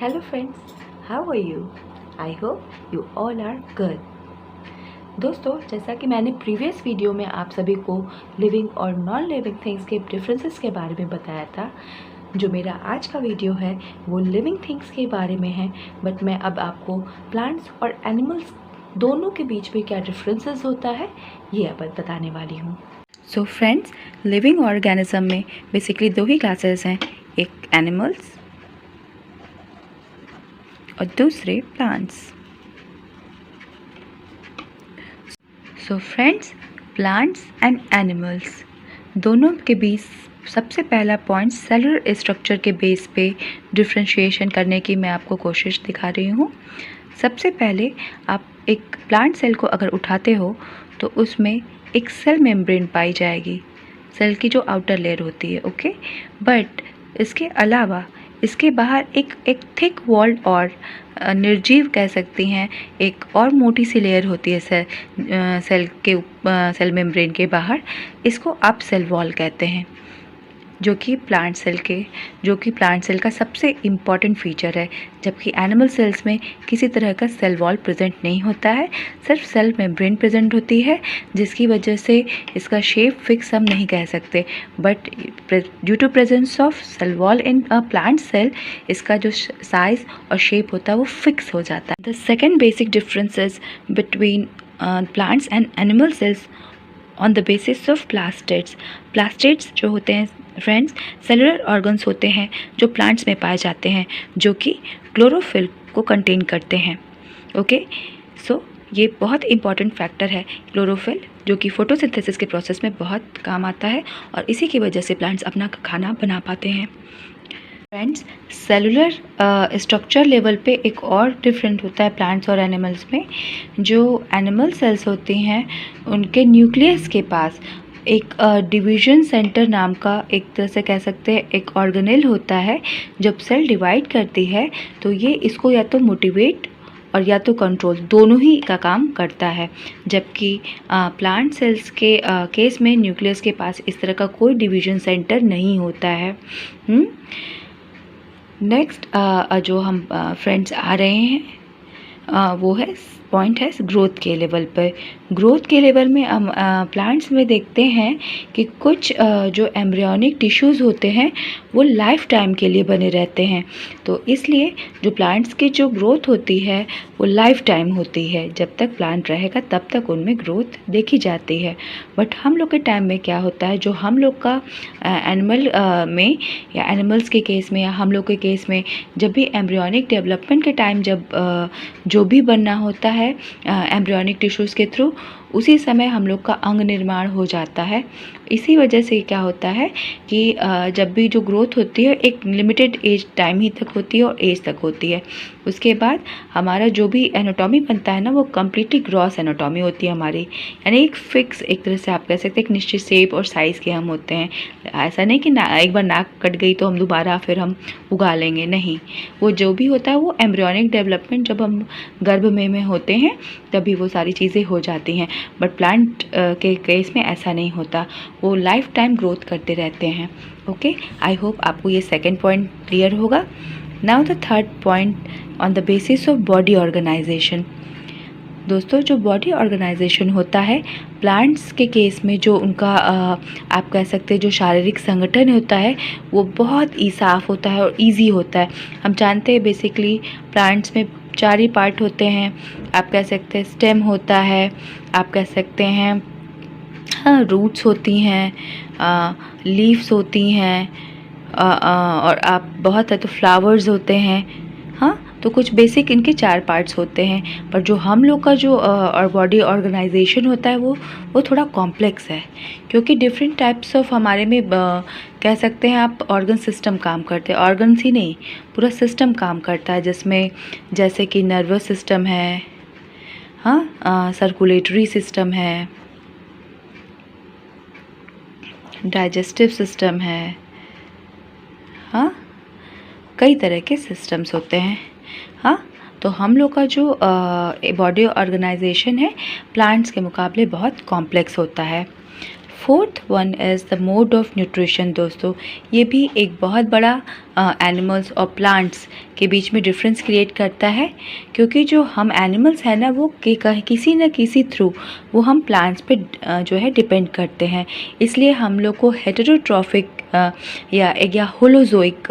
Hello friends, how are you? I hope you all are good. दोस्तों, जैसा कि मैंने प्रीवियस वीडियो में आप सभी को लिविंग और नॉन लिविंग थिंग्स के डिफरेंसेस के बारे में बताया था, जो मेरा आज का वीडियो है वो लिविंग थिंग्स के बारे में है। बट मैं अब आपको प्लांट्स और एनिमल्स दोनों के बीच में क्या डिफरेंसेस होता है ये अब बताने वाली हूँ। सो फ्रेंड्स, लिविंग ऑर्गेनिज्म में बेसिकली दो ही क्लासेस हैं, एक एनिमल्स और दूसरे plants. So friends, plants and animals दोनों के बीच सबसे पहला पॉइंट सेलुलर स्ट्रक्चर के बेस पे डिफ्रेंशिएशन करने की मैं आपको कोशिश दिखा रही हूँ। सबसे पहले आप एक प्लांट सेल को अगर उठाते हो तो उसमें एक सेल मेम्ब्रेन पाई जाएगी, सेल की जो आउटर लेयर होती है, ओके। बट इसके अलावा इसके बाहर एक थिक वॉल्ड और निर्जीव कह सकती हैं एक और मोटी सी लेयर होती है सेल मेम्ब्रेन के बाहर। इसको आप सेल वॉल कहते हैं, जो कि प्लांट सेल का सबसे इम्पॉर्टेंट फीचर है। जबकि एनिमल सेल्स में किसी तरह का सेल वॉल प्रेजेंट नहीं होता है, सिर्फ सेल मेम्ब्रेन प्रेजेंट होती है, जिसकी वजह से इसका शेप फिक्स हम नहीं कह सकते। But due to presence of cell wall in a plant cell, इसका जो साइज और शेप होता है वो फिक्स हो जाता है। The second basic differences between plants and animal cells on the basis of plastids. Plastids जो होते हैं फ्रेंड्स, सेलुलर ऑर्गन्स होते हैं जो प्लांट्स में पाए जाते हैं, जो कि क्लोरोफिल को कंटेन करते हैं, ओके। सो ये बहुत इंपॉर्टेंट फैक्टर है क्लोरोफिल, जो कि फोटोसिंथेसिस के प्रोसेस में बहुत काम आता है और इसी की वजह से प्लांट्स अपना खाना बना पाते हैं। फ्रेंड्स, सेलुलर स्ट्रक्चर लेवल पे एक और डिफरेंट होता है प्लांट्स और एनिमल्स में। जो एनिमल सेल्स होती हैं उनके न्यूक्लियस के पास एक डिवीजन सेंटर नाम का, एक तरह से कह सकते हैं एक ऑर्गेनेल होता है। जब सेल डिवाइड करती है तो ये इसको या तो मोटिवेट और या तो कंट्रोल, दोनों ही का काम करता है। जबकि प्लांट सेल्स के केस में न्यूक्लियस के पास इस तरह का कोई डिवीजन सेंटर नहीं होता है। नेक्स्ट जो हम फ्रेंड्स आ रहे हैं वो है पॉइंट है ग्रोथ के लेवल पर। ग्रोथ के लेवल में हम प्लांट्स में देखते हैं कि कुछ जो एम्ब्रियोनिक टिश्यूज़ होते हैं वो लाइफ टाइम के लिए बने रहते हैं। तो इसलिए जो प्लांट्स की जो ग्रोथ होती है वो लाइफ टाइम होती है, जब तक प्लांट रहेगा तब तक उनमें ग्रोथ देखी जाती है। बट हम लोग के टाइम में क्या होता है, जो हम लोग का एनिमल में या एनिमल्स के केस में या हम लोग के केस में, जब भी एम्ब्रियोनिक डेवलपमेंट के टाइम जब जो भी बनना होता है एम्ब्रियोनिक टिश्यूज़ के थ्रू, उसी समय हम लोग का अंग निर्माण हो जाता है। इसी वजह से क्या होता है कि जब भी जो ग्रोथ होती है एक लिमिटेड एज टाइम ही तक होती है और एज तक होती है। उसके बाद हमारा जो भी एनाटॉमी बनता है ना, वो कम्प्लीटली ग्रॉस एनाटॉमी होती है हमारी, यानी एक फिक्स, एक तरह से आप कह सकते हैं एक निश्चित शेप और साइज़ के हम होते हैं। ऐसा नहीं कि एक बार नाक कट गई तो हम दोबारा फिर हम उगा लेंगे, नहीं। वो जो भी होता है वो एम्ब्रियोनिक डेवलपमेंट जब हम गर्भ में होते हैं तभी वो सारी चीज़ें हो जाती हैं। बट प्लांट के केस में ऐसा नहीं होता, वो लाइफ टाइम ग्रोथ करते रहते हैं, ओके। आई होप आपको ये सेकेंड पॉइंट क्लियर होगा। Now the third point on the basis of body organization. दोस्तों, जो बॉडी ऑर्गेनाइजेशन होता है प्लांट्स के केस में, जो उनका आप कह सकते हैं जो शारीरिक संगठन होता है वो बहुत ही साफ होता है और इजी होता है। हम जानते हैं बेसिकली प्लांट्स में 4 ही पार्ट होते हैं। आप कह सकते हैं स्टेम होता है, आप कह सकते हैं हाँ रूट्स होती हैं, लीव्स होती हैं, और आप बहुत है तो फ्लावर्स होते हैं। हाँ, तो कुछ बेसिक इनके 4 पार्ट्स होते हैं। पर जो हम लोग का जो और बॉडी ऑर्गेनाइजेशन होता है वो थोड़ा कॉम्प्लेक्स है, क्योंकि डिफरेंट टाइप्स ऑफ हमारे में कह सकते हैं आप ऑर्गन सिस्टम काम करते हैं। ऑर्गन्स ही नहीं, पूरा सिस्टम काम करता है, जिसमें जैसे कि नर्वस सिस्टम है, हाँ सर्कुलेटरी सिस्टम है, डाइजेस्टिव सिस्टम है, हाँ कई तरह के सिस्टम्स होते हैं। हाँ, तो हम लोग का जो बॉडी ऑर्गेनाइजेशन है प्लांट्स के मुकाबले बहुत कॉम्प्लेक्स होता है। Fourth one is the mode of nutrition. दोस्तों, ये भी एक बहुत बड़ा एनिमल्स और प्लांट्स के बीच में डिफरेंस क्रिएट करता है, क्योंकि जो हम एनिमल्स हैं ना, वो किसी न किसी थ्रू वो हम प्लांट्स पे जो है डिपेंड करते हैं। इसलिए हम लोग को हेटेरोट्रॉफिक या होलोजोइक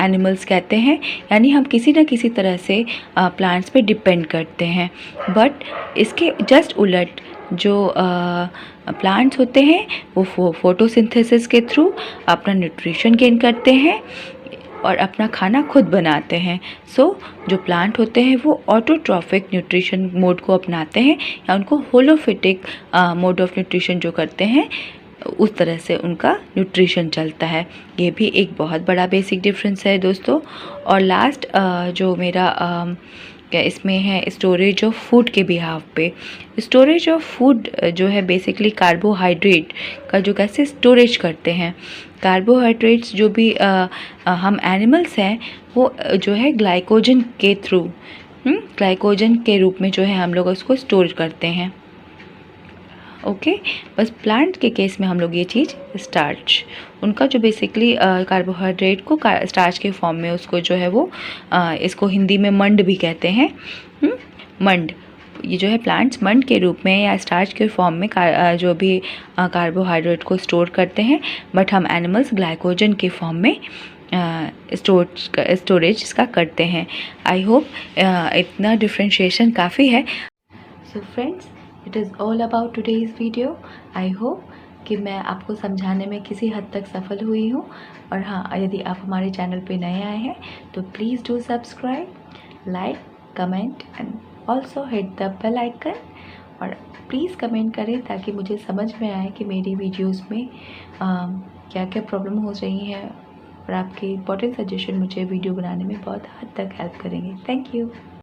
एनिमल्स कहते हैं, यानी हम किसी न किसी तरह से प्लांट्स पे डिपेंड करते हैं। बट इसके जस्ट उलट जो प्लांट्स होते हैं वो फोटोसिंथेसिस के थ्रू अपना न्यूट्रिशन गेन करते हैं और अपना खाना खुद बनाते हैं। जो प्लांट होते हैं वो ऑटोट्रॉफिक न्यूट्रिशन मोड को अपनाते हैं, या उनको होलोफिटिक मोड ऑफ न्यूट्रिशन जो करते हैं, उस तरह से उनका न्यूट्रिशन चलता है। ये भी एक बहुत बड़ा बेसिक डिफरेंस है दोस्तों। और लास्ट जो मेरा क्या इसमें है, स्टोरेज ऑफ फूड के बिहाफ पे। स्टोरेज ऑफ फूड जो है बेसिकली कार्बोहाइड्रेट का जो कैसे स्टोरेज करते हैं। कार्बोहाइड्रेट्स जो भी हम एनिमल्स हैं वो जो है ग्लाइकोजन के थ्रू ग्लाइकोजन के रूप में जो है हम लोग उसको स्टोर करते हैं। ओके, बस प्लांट के केस में हम लोग ये चीज़ स्टार्च, उनका जो बेसिकली कार्बोहाइड्रेट को स्टार्च के फॉर्म में उसको जो है वो इसको हिंदी में मंड भी कहते हैं। मंड, ये जो है प्लांट्स मंड के रूप में या स्टार्च के फॉर्म में जो भी कार्बोहाइड्रेट को स्टोर करते हैं, बट हम एनिमल्स ग्लाइकोजन के फॉर्म में स्टोरेज इसका करते हैं। आई होप इतना डिफ्रेंशिएशन काफ़ी है। So friends, it is all about today's video. I hope कि मैं आपको समझाने में किसी हद तक सफल हुई हूँ। और हाँ, यदि आप हमारे चैनल पे नए आए हैं तो please do subscribe, like, comment and also hit the bell icon. और प्लीज़ कमेंट करें ताकि मुझे समझ में आए कि मेरी वीडियोस में क्या क्या प्रॉब्लम हो रही है, और आपके इंपॉर्टेंट सजेशन मुझे वीडियो बनाने में बहुत हद तक हेल्प करेंगे। Thank you.